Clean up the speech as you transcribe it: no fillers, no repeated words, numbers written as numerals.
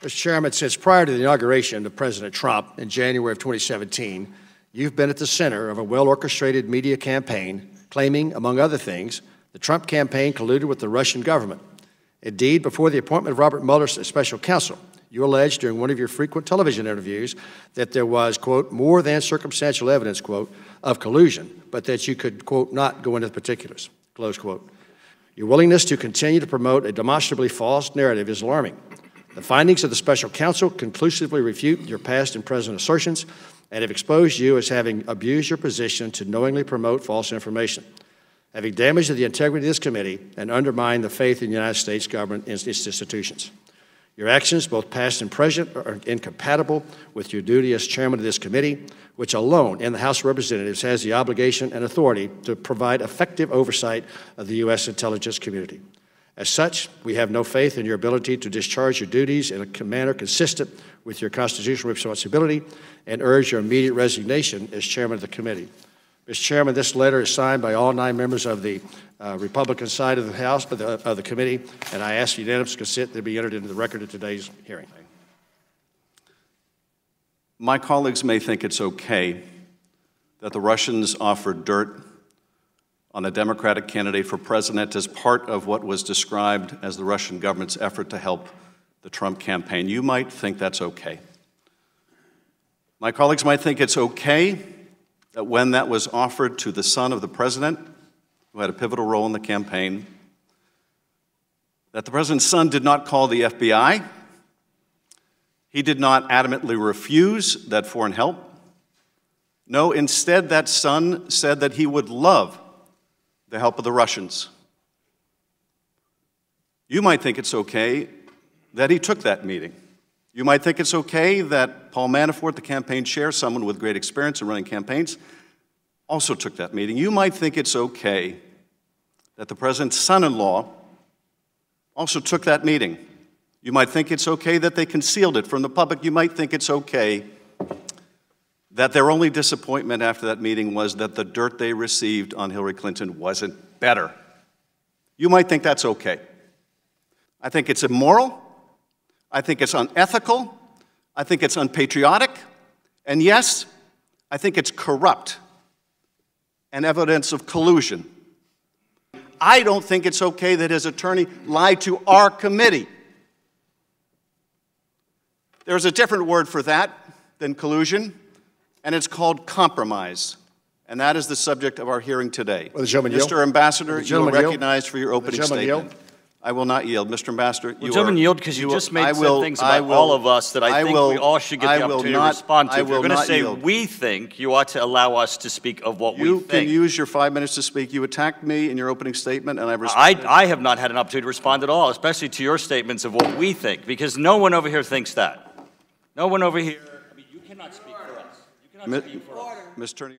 Mr. Chairman, since prior to the inauguration of President Trump in January of 2017, you've been at the center of a well-orchestrated media campaign claiming, among other things, the Trump campaign colluded with the Russian government. Indeed, before the appointment of Robert Mueller as special counsel, you alleged during one of your frequent television interviews that there was, quote, more than circumstantial evidence, quote, of collusion, but that you could, quote, not go into the particulars, close quote. Your willingness to continue to promote a demonstrably false narrative is alarming. The findings of the special counsel conclusively refute your past and present assertions and have exposed you as having abused your position to knowingly promote false information, having damaged the integrity of this committee and undermined the faith in the United States government and its institutions. Your actions, both past and present, are incompatible with your duty as chairman of this committee, which alone in the House of Representatives has the obligation and authority to provide effective oversight of the U.S. intelligence community. As such, we have no faith in your ability to discharge your duties in a manner consistent with your constitutional responsibility and urge your immediate resignation as chairman of the committee. Mr. Chairman, this letter is signed by all 9 members of the Republican side of the House, of the committee, and I ask unanimous consent to be entered into the record of today's hearing. My colleagues may think it's okay that the Russians offered dirt on a Democratic candidate for president as part of what was described as the Russian government's effort to help the Trump campaign. You might think that's okay. My colleagues might think it's okay that when that was offered to the son of the president, who had a pivotal role in the campaign, that the president's son did not call the FBI. He did not adamantly refuse that foreign help. No, instead, that son said that he would love the help of the Russians. You might think it's okay that he took that meeting. You might think it's okay that Paul Manafort, the campaign chair, someone with great experience in running campaigns, also took that meeting. You might think it's okay that the president's son-in-law also took that meeting. You might think it's okay that they concealed it from the public. You might think it's okay that their only disappointment after that meeting was that the dirt they received on Hillary Clinton wasn't better. You might think that's okay. I think it's immoral. I think it's unethical. I think it's unpatriotic. And yes, I think it's corrupt and evidence of collusion. I don't think it's okay that his attorney lied to our committee. There's a different word for that than collusion, and it's called compromise. And that is the subject of our hearing today. Mr. Ambassador, you are recognized for your opening statement. I will not yield. Mr. Ambassador, you gentlemen, yield because you just made some things about all of us that I think we all should get the opportunity to respond to. If you're going to say we think, you ought to allow us to speak of what we think. You can use your 5 minutes to speak. You attacked me in your opening statement, and I've responded. I have not had an opportunity to respond at all, especially to your statements of what we think, because no one over here thinks that. No one over here. I mean, you cannot speak for us. You cannot speak for us. Ms. Attorney.